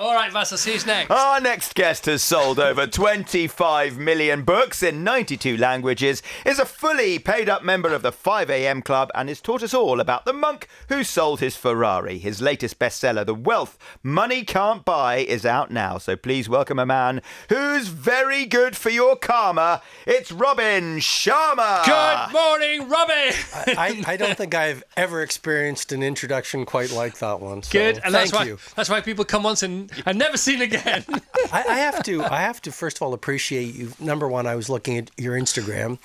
All right, Vassos, who's next? Our next guest has sold over 25 million books in 92 languages, is a fully paid-up member of the 5am Club, and has taught us all about the monk who sold his Ferrari. His latest bestseller, The Wealth Money Can't Buy, is out now. So please welcome a man who's very good for your karma. It's Robin Sharma. Good morning, Robin. I don't think I've ever experienced an introduction quite like that one. So Good, and thank you. That's why people come once and never seen again. I have to first of all appreciate you. Number one, I was looking at your Instagram,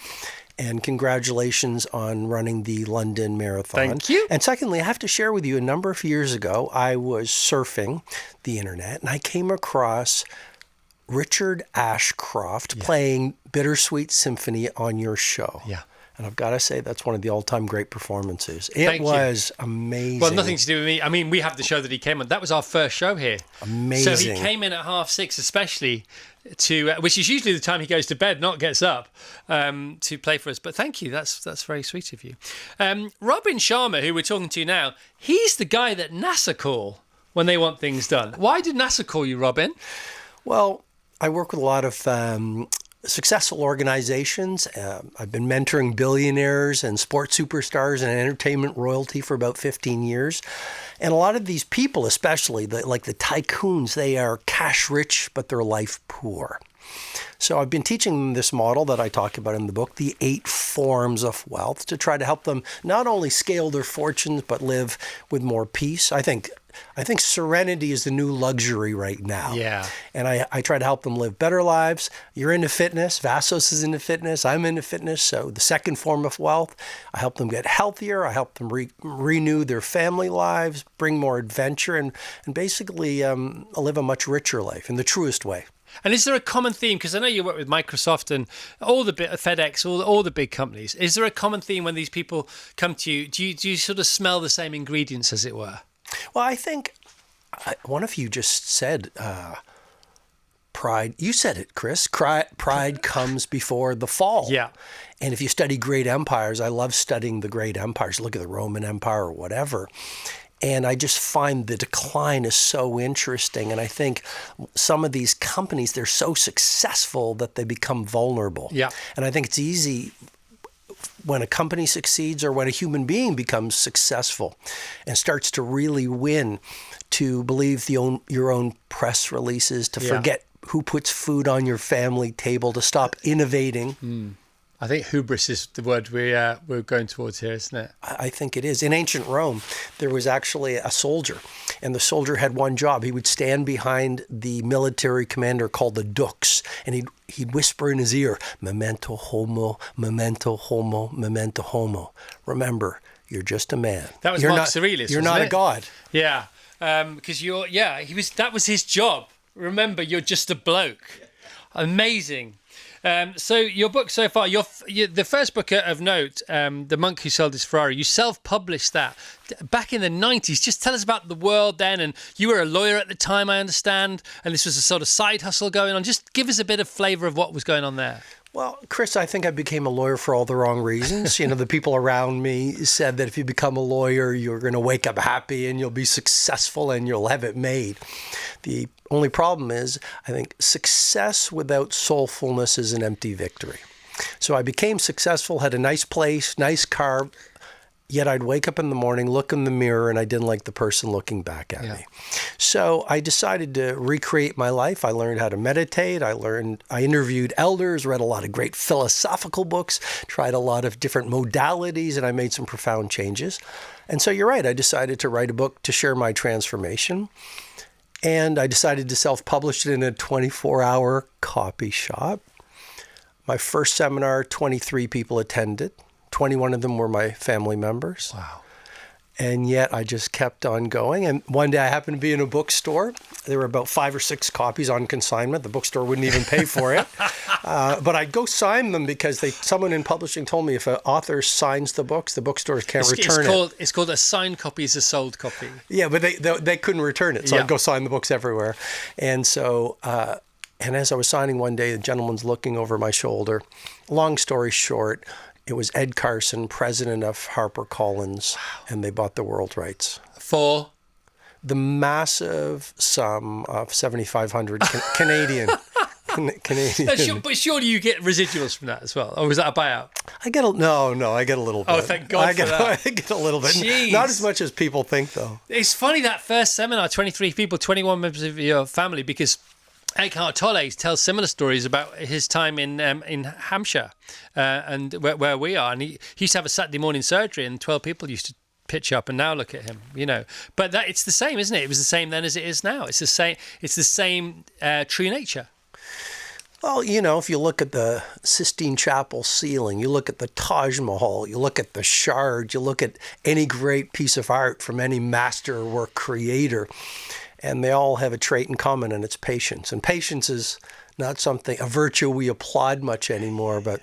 and congratulations on running the London Marathon. Thank you. And secondly, I have to share with you, a number of years ago, I was surfing the internet and I came across Richard Ashcroft playing Bittersweet Symphony on your show. Yeah. And I've got to say, that's one of the all-time great performances. Thank It was amazing. Well, nothing to do with me. I mean, we have the show that he came on. That was our first show here. Amazing. So he came in at 6:30, especially to, which is usually the time he goes to bed, not gets up, to play for us. But thank you. That's very sweet of you. Robin Sharma, who we're talking to now, he's the guy that NASA call when they want things done. Why did NASA call you, Robin? Well, I work with a lot of successful organizations. I've been mentoring billionaires and sports superstars and entertainment royalty for about 15 years. And a lot of these people, especially like the tycoons, they are cash rich, but their life poor. So I've been teaching them this model that I talk about in the book, the 8 forms of wealth, to try to help them not only scale their fortunes, but live with more peace. I think serenity is the new luxury right now. Yeah. And I try to help them live better lives. You're into fitness. Vassos is into fitness. I'm into fitness. So the second form of wealth, I help them get healthier. I help them renew their family lives, bring more adventure, and basically live a much richer life in the truest way. And is there a common theme? Because I know you work with Microsoft and all the FedEx, all the big companies. Is there a common theme when these people come to you? Do you sort of smell the same ingredients, as it were? Well, I think one of you just said pride. You said it, Chris. Pride comes before the fall. Yeah. And if you study great empires, I love studying the great empires. Look at the Roman Empire or whatever. And I just find the decline is so interesting. And I think some of these companies, they're so successful that they become vulnerable. Yeah. And I think it's easy when a company succeeds or when a human being becomes successful and starts to really win, to believe your own press releases, to forget who puts food on your family table, to stop innovating. I think hubris is the word we're going towards here, isn't it? I think it is. In ancient Rome, there was actually a soldier, and the soldier had one job. He would stand behind the military commander called the dux, and he'd whisper in his ear, memento homo, memento homo, memento homo. Remember, you're just a man. That was Marcus Aurelius, You're not a god. Yeah, because that was his job. Remember, you're just a bloke. Amazing. So your book so far, the first book of note, The Monk Who Sold His Ferrari, you self-published that back in the 90s. Just tell us about the world then. And you were a lawyer at the time, I understand, and this was a sort of side hustle going on. Just give us a bit of flavour of what was going on there. Well, Chris, I think I became a lawyer for all the wrong reasons. The people around me said that if you become a lawyer, you're going to wake up happy and you'll be successful and you'll have it made. The only problem is, I think success without soulfulness is an empty victory. So I became successful, had a nice place, nice car, yet I'd wake up in the morning, look in the mirror, and I didn't like the person looking back at me. So I decided to recreate my life. I learned how to meditate. I interviewed elders, read a lot of great philosophical books, tried a lot of different modalities, and I made some profound changes. And so you're right, I decided to write a book to share my transformation. And I decided to self-publish it in a 24-hour copy shop. My first seminar, 23 people attended. 21 of them were my family members. Wow. And yet I just kept on going. And one day I happened to be in a bookstore. There were about 5 or 6 copies on consignment. The bookstore wouldn't even pay for it. But I'd go sign them because someone in publishing told me if an author signs the books, the bookstores can't return it. It's called a signed copy is a sold copy. Yeah, but they couldn't return it. So I'd go sign the books everywhere. And so, and as I was signing one day, the gentleman's looking over my shoulder. Long story short, it was Ed Carson, president of HarperCollins, and they bought the world rights. For the massive sum of 7,500 Canadian. Canadian. But surely you get residuals from that as well, or was that a buyout? I get I get a little bit. Oh, thank God for that. I get a little bit. Jeez. Not as much as people think, though. It's funny, that first seminar, 23 people, 21 members of your family, because Eckhart Tolle tells similar stories about his time in Hampshire and where we are. And he used to have a Saturday morning surgery, and 12 people used to pitch up, and now look at him, But it's the same, isn't it? It was the same then as it is now. It's the same. It's the same true nature. Well, if you look at the Sistine Chapel ceiling, you look at the Taj Mahal, you look at the Shard, you look at any great piece of art from any masterwork creator, and they all have a trait in common, and it's patience. And patience is not a virtue we applaud much anymore, but,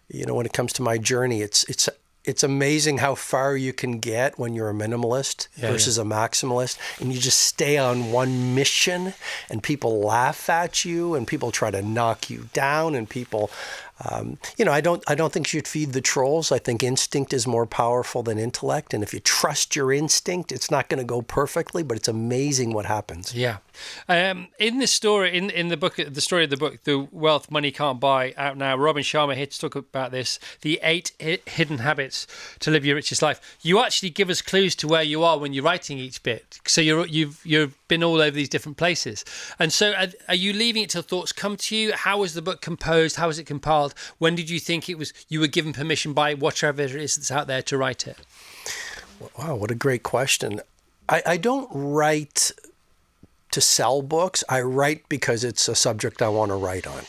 when it comes to my journey, it's amazing how far you can get when you're a minimalist versus a maximalist, and you just stay on one mission, and people laugh at you, and people try to knock you down, and people, I don't think you should feed the trolls. I think instinct is more powerful than intellect, and if you trust your instinct, it's not going to go perfectly, but it's amazing what happens. Yeah. In the story, in the book, the story of the book, The Wealth Money Can't Buy, out now, Robin Sharma here to talk about this, the 8 hidden habits to live your richest life. You actually give us clues to where you are when you're writing each bit. So you've been all over these different places. And so are you leaving it till thoughts come to you? How was the book composed? How was it compiled? When did you think you were given permission by whatever it is that's out there to write it? Wow, what a great question. I don't write to sell books. I write because it's a subject I want to write on.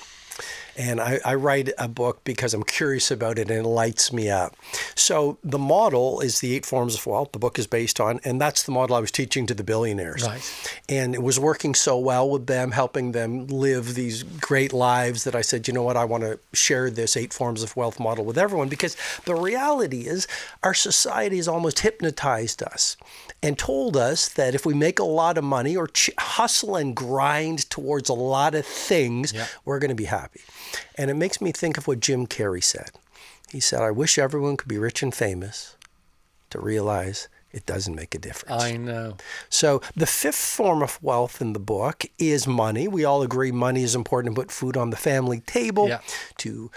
And I write a book because I'm curious about it and it lights me up. So the model is the 8 forms of wealth the book is based on, and that's the model I was teaching to the billionaires. Right. And it was working so well with them, helping them live these great lives, that I said, you know what, I want to share this 8 forms of wealth model with everyone, because the reality is our society has almost hypnotized us and told us that if we make a lot of money or hustle and grind towards a lot of things, we're going to be happy. And it makes me think of what Jim Carrey said. He said, I wish everyone could be rich and famous to realize it doesn't make a difference. I know. So the 5th form of wealth in the book is money. We all agree money is important to put food on the family table, to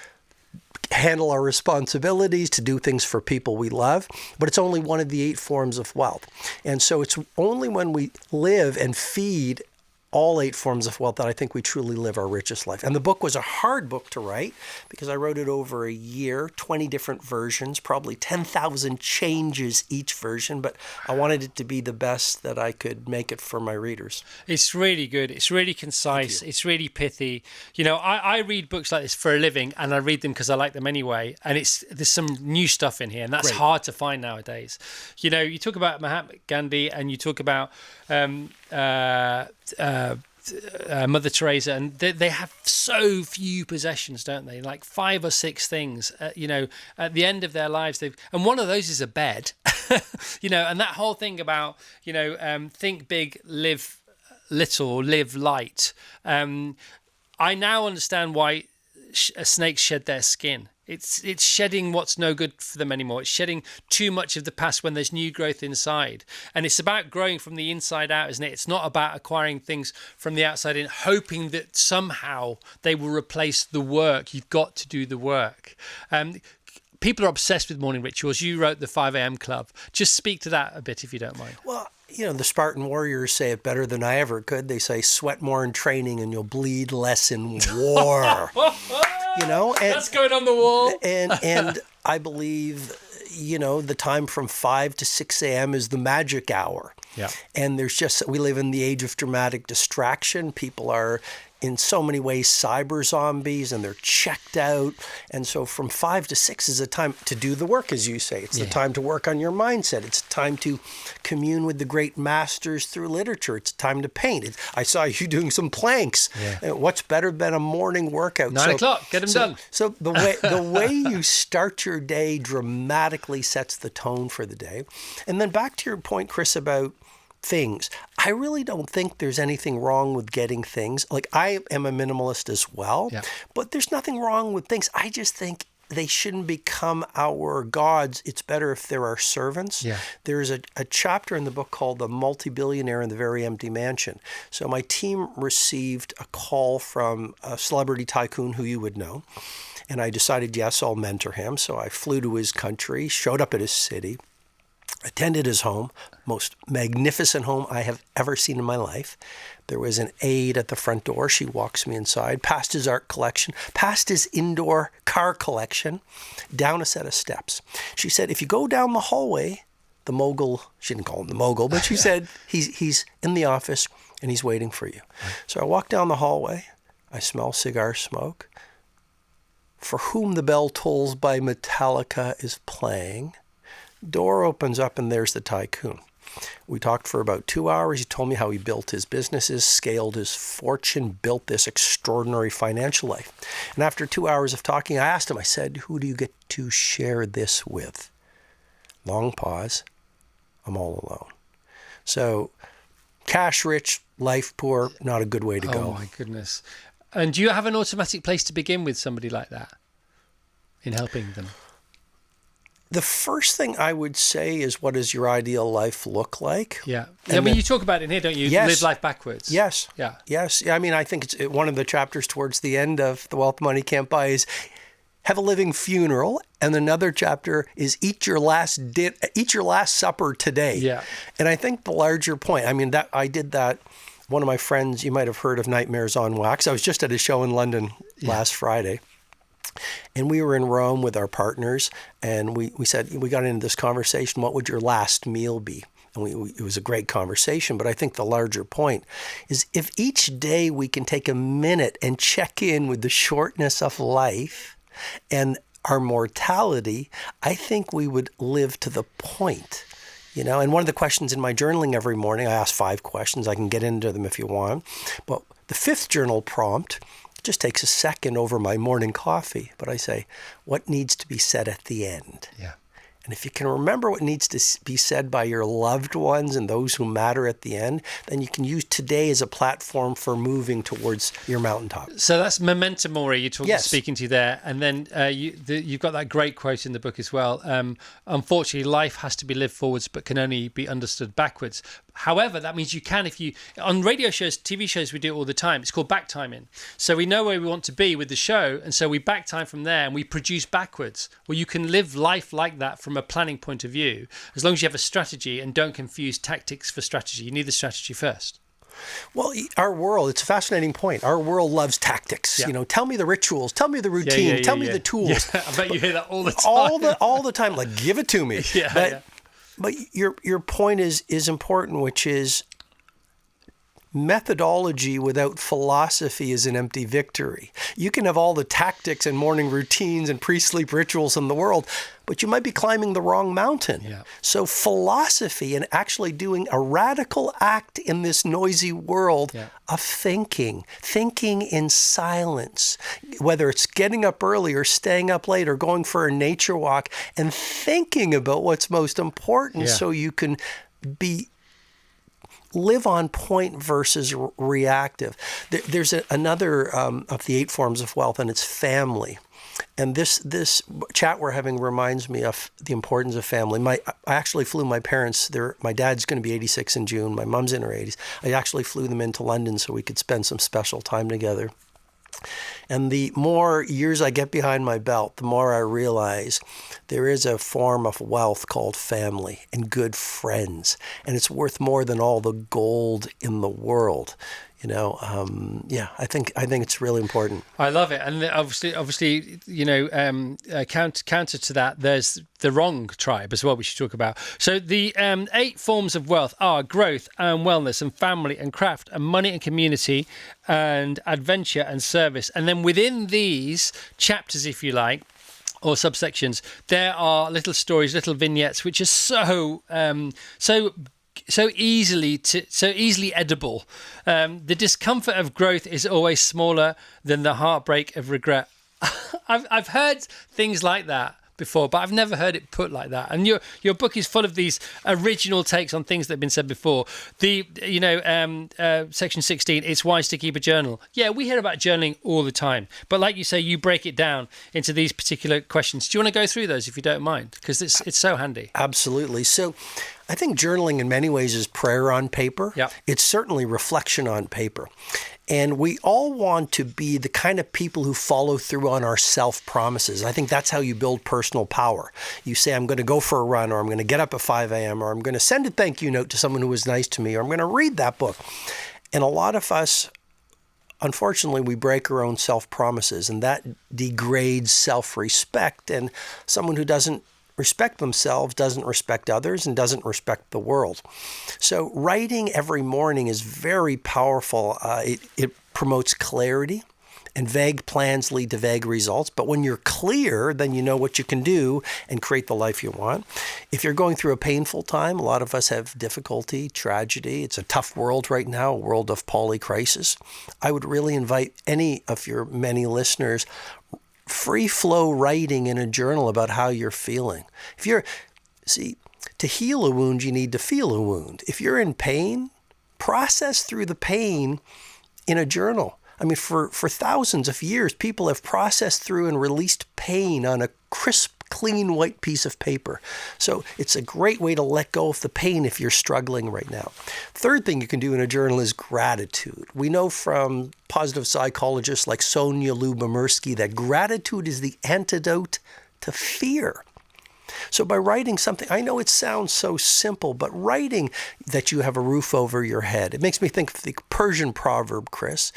handle our responsibilities, to do things for people we love, but it's only one of the 8 forms of wealth. And so it's only when we live and feed all 8 forms of wealth that I think we truly live our richest life. And the book was a hard book to write because I wrote it over a year, 20 different versions, probably 10,000 changes each version, but I wanted it to be the best that I could make it for my readers. It's really good. It's really concise. It's really pithy. I read books like this for a living, and I read them because I like them anyway. And there's some new stuff in here, and that's hard to find nowadays. You talk about Mahatma Gandhi, and you talk about Mother Teresa, and they have so few possessions, don't they? Like 5 or 6 things. At the end of their lives, and one of those is a bed. And that whole thing about think big, live little, live light. I now understand why snakes shed their skin. It's shedding what's no good for them anymore. It's shedding too much of the past when there's new growth inside. And it's about growing from the inside out, isn't it? It's not about acquiring things from the outside in, hoping that somehow they will replace the work. You've got to do the work. People are obsessed with morning rituals. You wrote the 5 a.m. Club. Just speak to that a bit, if you don't mind. Well, the Spartan warriors say it better than I ever could. They say, sweat more in training and you'll bleed less in war. And that's going on the wall. and I believe, the time from 5 to 6 a.m. is the magic hour. Yeah. And we live in the age of dramatic distraction. People are in so many ways cyber zombies, and they're checked out. And so from 5 to 6 is a time to do the work, as you say. It's the time to work on your mindset. It's a time to commune with the great masters through literature. It's a time to paint. I saw you doing some planks. Yeah. What's better than a morning workout? 9 o'clock, get them done. So the way you start your day dramatically sets the tone for the day. And then back to your point, Chris, about things. I really don't think there's anything wrong with getting things. Like, I am a minimalist as well, but there's nothing wrong with things. I just think they shouldn't become our gods. It's better if they're our servants. Yeah. There's a chapter in the book called The Multi-Billionaire in the Very Empty Mansion. So my team received a call from a celebrity tycoon who you would know. And I decided, yes, I'll mentor him. So I flew to his country, showed up at his city, attended his home, most magnificent home I have ever seen in my life. There was an aide at the front door. She walks me inside, past his art collection, past his indoor car collection, down a set of steps. She said, if you go down the hallway, the mogul, she didn't call him the mogul, but she said, he's in the office and he's waiting for you. So I walk down the hallway. I smell cigar smoke. For Whom the Bell Tolls by Metallica is playing. Door opens up and there's the tycoon. We talked for about 2 hours. He told me how he built his businesses, scaled his fortune, built this extraordinary financial life. And after 2 hours of talking, I asked him, I said, who do you get to share this with? Long pause. I'm all alone. So cash rich, life poor, not a good way to go. Oh my goodness. And do you have an automatic place to begin with somebody like that in helping them? The first thing I would say is, what does your ideal life look like? Yeah. And I mean, you talk about it in here, don't you? Yes. Live life backwards. Yes. Yeah. Yes. I mean, I think it's one of the chapters towards the end of The Wealth Money Can't Buy is have a living funeral. And another chapter is eat your last supper today. Yeah. And I think the larger point, I mean, that I did that. One of my friends, you might have heard of Nightmares on Wax. I was just at a show in London last Friday. And we were in Rome with our partners, and we said, we got into this conversation, what would your last meal be? And it was a great conversation, but I think the larger point is if each day we can take a minute and check in with the shortness of life and our mortality, I think we would live to the point. You know, and one of the questions in my journaling every morning, I ask 5 questions. I can get into them if you want. But the 5th journal prompt just takes a second over my morning coffee. But I say, what needs to be said at the end? Yeah. And if you can remember what needs to be said by your loved ones and those who matter at the end, then you can use today as a platform for moving towards your mountaintop. So that's memento mori you're talking, Yes. speaking to there. And then you've got that great quote in the book as well. Unfortunately, life has to be lived forwards but can only be understood backwards. However, that means you can, if you, on radio shows, TV shows, we do it all the time. It's called back timing. So we know where we want to be with the show. And so we back time from there and we produce backwards. Well, you can live life like that from a planning point of view, as long as you have a strategy and don't confuse tactics for strategy. You need the strategy first. Well, our world, it's a fascinating point. Our world loves tactics. Yeah. You know, tell me the rituals, tell me the routine, tell me the tools. Yeah, I bet you hear that all the time. all the time, like give it to me. But your point is important, which is methodology without philosophy is an empty victory. You can have all the tactics and morning routines and pre-sleep rituals in the world, but you might be climbing the wrong mountain. Yeah. So philosophy and actually doing a radical act in this noisy world of thinking in silence, whether it's getting up early or staying up late or going for a nature walk and thinking about what's most important so you can live on point versus reactive. There's another of the 8 forms of wealth, and it's family. And this chat we're having reminds me of the importance of family. I actually flew my parents. My dad's going to be 86 in June. My mom's in her 80s. I actually flew them into London so we could spend some special time together. And the more years I get behind my belt, the more I realize there is a form of wealth called family and good friends. And it's worth more than all the gold in the world. You know, I think it's really important. I love it, and obviously, you know, counter to that, there's the wrong tribe as well, we should talk about. So the 8 forms of wealth are growth and wellness and family and craft and money and community and adventure and service. And then within these chapters, if you like, or subsections, there are little stories, little vignettes, which are so easily edible. The discomfort of growth is always smaller than the heartbreak of regret. I've heard things like that before, but I've never heard it put like that. And your book is full of these original takes on things that have been said before. Section 16, it's wise to keep a journal. Yeah, we hear about journaling all the time, but like you say, you break it down into these particular questions. Do you want to go through those if you don't mind? Because it's so handy. Absolutely. So I think journaling in many ways is prayer on paper. Yeah. It's certainly reflection on paper. And we all want to be the kind of people who follow through on our self-promises. I think that's how you build personal power. You say, I'm going to go for a run, or I'm going to get up at 5 a.m., or I'm going to send a thank you note to someone who was nice to me, or I'm going to read that book. And a lot of us, unfortunately, we break our own self-promises, and that degrades self-respect. And someone who doesn't respect themselves doesn't respect others and doesn't respect the world. So writing every morning is very powerful. It promotes clarity, and vague plans lead to vague results. But when you're clear, then you know what you can do and create the life you want. If you're going through a painful time, a lot of us have difficulty, tragedy. It's a tough world right now, a world of polycrisis. I would really invite any of your many listeners, free flow writing in a journal about how you're feeling. To heal a wound, you need to feel a wound. If you're in pain, process through the pain in a journal. I mean, for thousands of years, people have processed through and released pain on a crisp, clean white piece of paper. So it's a great way to let go of the pain if you're struggling right now. Third thing you can do in a journal is gratitude. We know from positive psychologists like Sonia Lyubomirsky that gratitude is the antidote to fear. So by writing something, I know it sounds so simple, but writing that you have a roof over your head, it makes me think of the Persian proverb, Chris.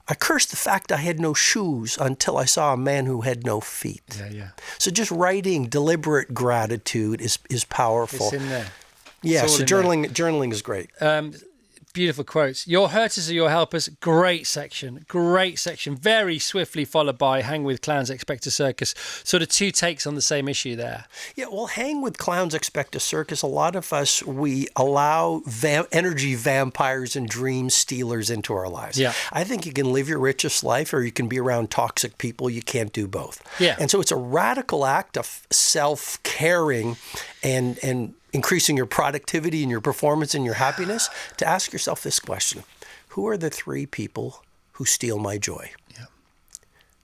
I cursed the fact I had no shoes until I saw a man who had no feet. Yeah. So just writing deliberate gratitude is powerful. It's in there. Yeah, It's all so in journaling is great. Beautiful quotes. Your hurters are your helpers. Great section. Very swiftly followed by hang with clowns, expect a circus. Sort of two takes on the same issue there. Yeah, well, hang with clowns, expect a circus. A lot of us, we allow energy vampires and dream stealers into our lives. Yeah. I think you can live your richest life, or you can be around toxic people. You can't do both. Yeah. And so it's a radical act of self-caring and increasing your productivity and your performance and your happiness to ask yourself this question: who are the three people who steal my joy? Yeah.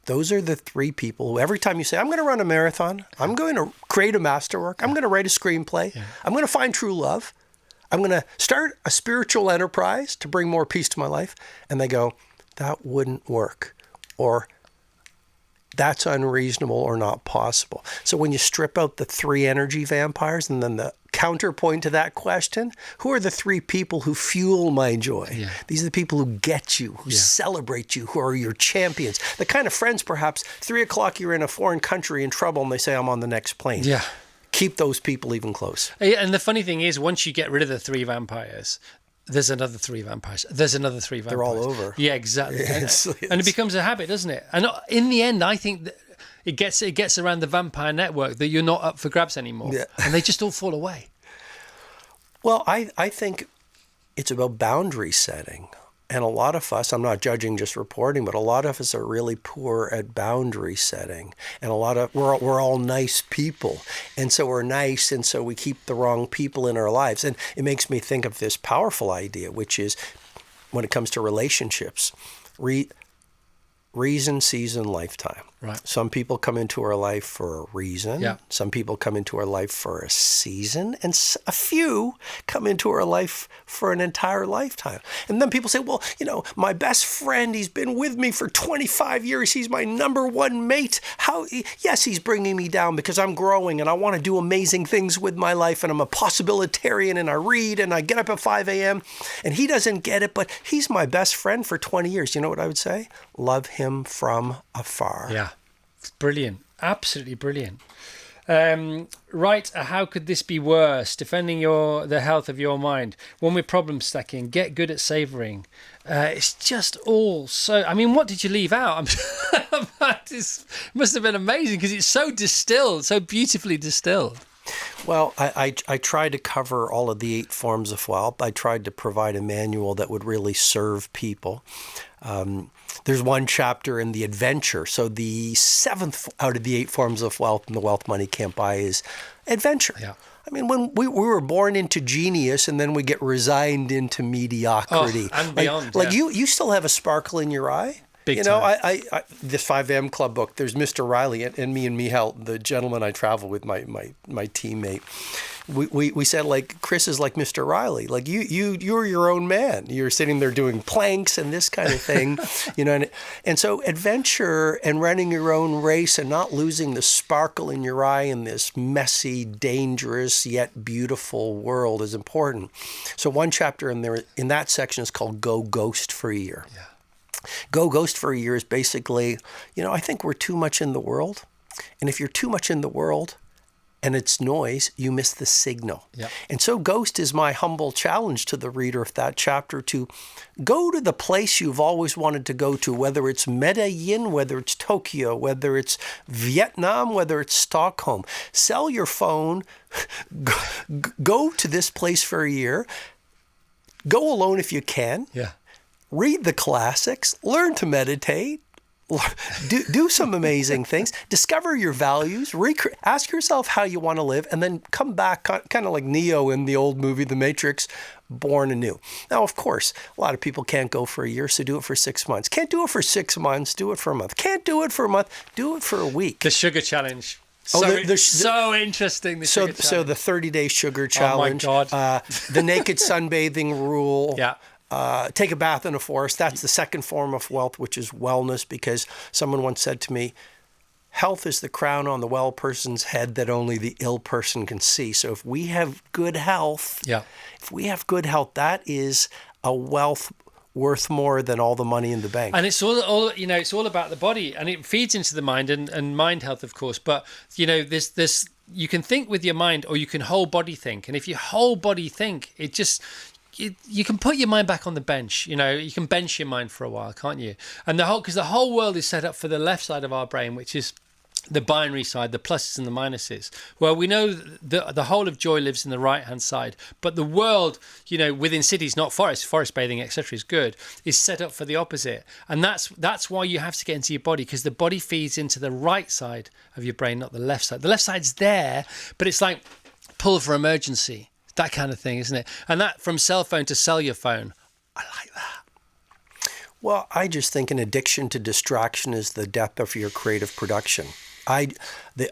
Those are the three people who, every time you say, I'm going to run a marathon, I'm going to create a masterwork, I'm going to write a screenplay, I'm going to find true love, I'm going to start a spiritual enterprise to bring more peace to my life, and they go, that wouldn't work, or that's unreasonable or not possible. So when you strip out the three energy vampires and then the counterpoint to that question, who are the three people who fuel my joy? Yeah. These are the people who get you, who celebrate you, who are your champions. The kind of friends, perhaps, 3 o'clock you're in a foreign country in trouble and they say, I'm on the next plane. Yeah. Keep those people even close. And the funny thing is, once you get rid of the three vampires, there's another three vampires. There's another three vampires. They're all over. Yeah, exactly. Yes. And it becomes a habit, doesn't it? And in the end, I think that it gets around the vampire network that you're not up for grabs anymore. Yeah. And they just all fall away. Well, I think it's about boundary setting. And a lot of us, I'm not judging, just reporting, but a lot of us are really poor at boundary setting. And we're all nice people. And so we're nice, and so we keep the wrong people in our lives. And it makes me think of this powerful idea, which is when it comes to relationships, reason, season, lifetime. Right. Some people come into our life for a reason. Yeah. Some people come into our life for a season. And a few come into our life for an entire lifetime. And then people say, well, my best friend, he's been with me for 25 years. He's my number one mate. Yes, he's bringing me down because I'm growing and I want to do amazing things with my life. And I'm a possibilitarian and I read and I get up at 5 a.m. And he doesn't get it, but he's my best friend for 20 years. You know what I would say? Love him from afar. Yeah. It's brilliant. Absolutely brilliant. Right, how could this be worse? Defending the health of your mind. When we're problem stacking, get good at savoring. It's just all so... I mean, what did you leave out? This must have been amazing because it's so distilled, so beautifully distilled. Well, I tried to cover all of the 8 forms of wealth. I tried to provide a manual that would really serve people. There's one chapter in the adventure. So the 7th out of the 8 forms of wealth in the Wealth Money Can't Buy is adventure. Yeah. I mean, when we were born into genius and then we get resigned into mediocrity. And beyond. Like you still have a sparkle in your eye. Big time. time. I this 5am Club book, there's Mr. Riley and me and Michal, the gentleman I travel with, my teammate. We said, like, Chris is like Mr. Riley. Like, you're your own man. You're sitting there doing planks and this kind of thing, and so adventure and running your own race and not losing the sparkle in your eye in this messy, dangerous, yet beautiful world is important. So one chapter in that section is called Go Ghost for a Year. Yeah. Go Ghost for a Year is basically, I think we're too much in the world. And if you're too much in the world and it's noise, you miss the signal. Yep. And so Ghost is my humble challenge to the reader of that chapter to go to the place you've always wanted to go to, whether it's Medellin, whether it's Tokyo, whether it's Vietnam, whether it's Stockholm. Sell your phone, go to this place for a year, go alone if you can. Yeah. Read the classics, learn to meditate, do some amazing things, discover your values, ask yourself how you want to live, and then come back kind of like Neo in the old movie, The Matrix, born anew. Now, of course, a lot of people can't go for a year, so do it for 6 months. Can't do it for 6 months, do it for a month. Can't do it for a month, do it for a week. The sugar challenge. Oh, So interesting. So the 30-day sugar challenge. Oh, my God. The naked sunbathing rule. Yeah. Take a bath in a forest. That's the second form of wealth, which is wellness, because someone once said to me, health is the crown on the well person's head that only the ill person can see. So if we have good health, that is a wealth worth more than all the money in the bank. And it's all it's all about the body, and it feeds into the mind and mind health, of course. But this you can think with your mind, or you can whole body think. And if you whole body think, it just you can put your mind back on the bench. You can bench your mind for a while, can't you? And because the whole world is set up for the left side of our brain, which is the binary side, the pluses and the minuses. Well, we know the whole of joy lives in the right-hand side, but the world, within cities, not forests, forest bathing, etc., is good, is set up for the opposite. And that's why you have to get into your body, because the body feeds into the right side of your brain, not the left side. The left side's there, but it's like pull for emergency, that kind of thing, isn't it? And that from cell phone to cellular phone, I like that. Well, I just think an addiction to distraction is the death of your creative production. I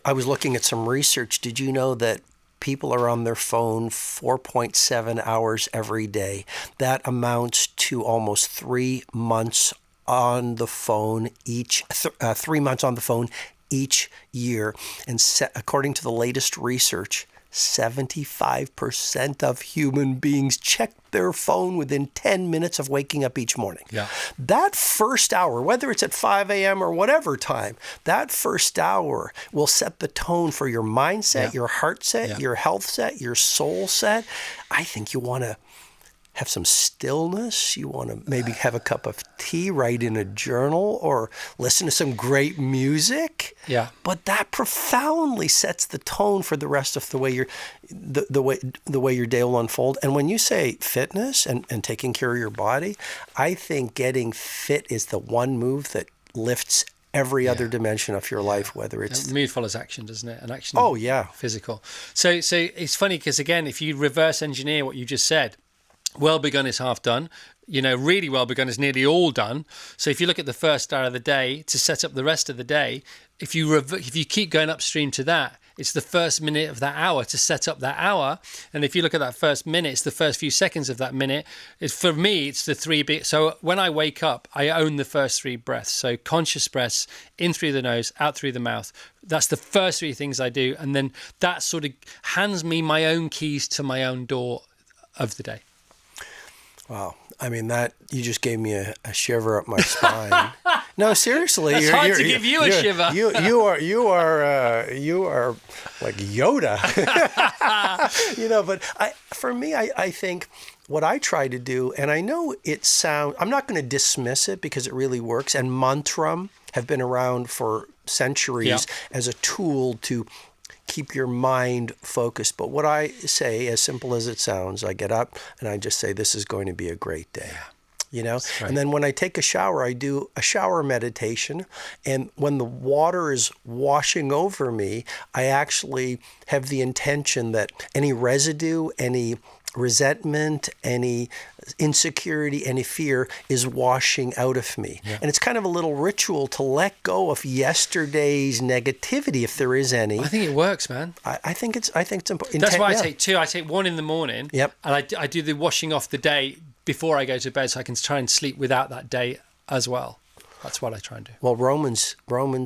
was looking at some research. Did you know that people are on their phone 4.7 hours every day? That amounts to almost 3 months on the phone 3 months on the phone each year. And according to the latest research, 75% of human beings check their phone within 10 minutes of waking up each morning. Yeah. That first hour, whether it's at 5 a.m. or whatever time, that first hour will set the tone for your mindset, your heart set, your health set, your soul set. I think you want to have some stillness. You want to maybe have a cup of tea, write in a journal, or listen to some great music. Yeah. But that profoundly sets the tone for the rest of the way the way your day will unfold. And when you say fitness and taking care of your body, I think getting fit is the one move that lifts every other dimension of your life, whether it's mood follows action, doesn't it? And action. Oh yeah. Physical. So it's funny because, again, if you reverse engineer what you just said, well begun is half done. Really well begun is nearly all done. So if you look at the first hour of the day to set up the rest of the day, if you keep going upstream to that, it's the first minute of that hour to set up that hour. And if you look at that first minute, it's the first few seconds of that minute. For me, it's the 3 bit. So when I wake up, I own the first 3 breaths. So conscious breaths in through the nose, out through the mouth. That's the first 3 things I do. And then that sort of hands me my own keys to my own door of the day. Wow. I mean, that you just gave me a shiver up my spine. No, seriously. It's hard to give you a shiver. You are like Yoda. But for me, I think what I try to do, and I know I'm not going to dismiss it because it really works, and mantram have been around for centuries as a tool to keep your mind focused. But what I say, as simple as it sounds, I get up and I just say, this is going to be a great day. You know, right. And then when I take a shower, I do a shower meditation. And when the water is washing over me, I actually have the intention that any residue, any resentment, any insecurity, any fear is washing out of me. Yeah. And it's kind of a little ritual to let go of yesterday's negativity, if there is any. I think it works, man. I think it's important. That's why I take two. I take one in the morning. Yep. And I do the washing off the day before I go to bed, so I can try and sleep without that day as well. That's what I try and do. Well, Romans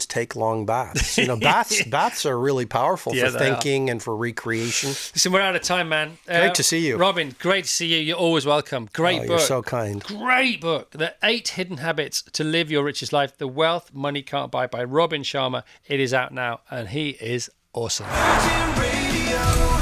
take long baths. You know, baths are really powerful for thinking and for recreation. Listen, we're out of time, man. Great to see you. Robin, great to see you. You're always welcome. Great book. You're so kind. Great book. The 8 Hidden Habits to Live Your Richest Life, The Wealth Money Can't Buy by Robin Sharma. It is out now, and he is awesome. Virgin Radio.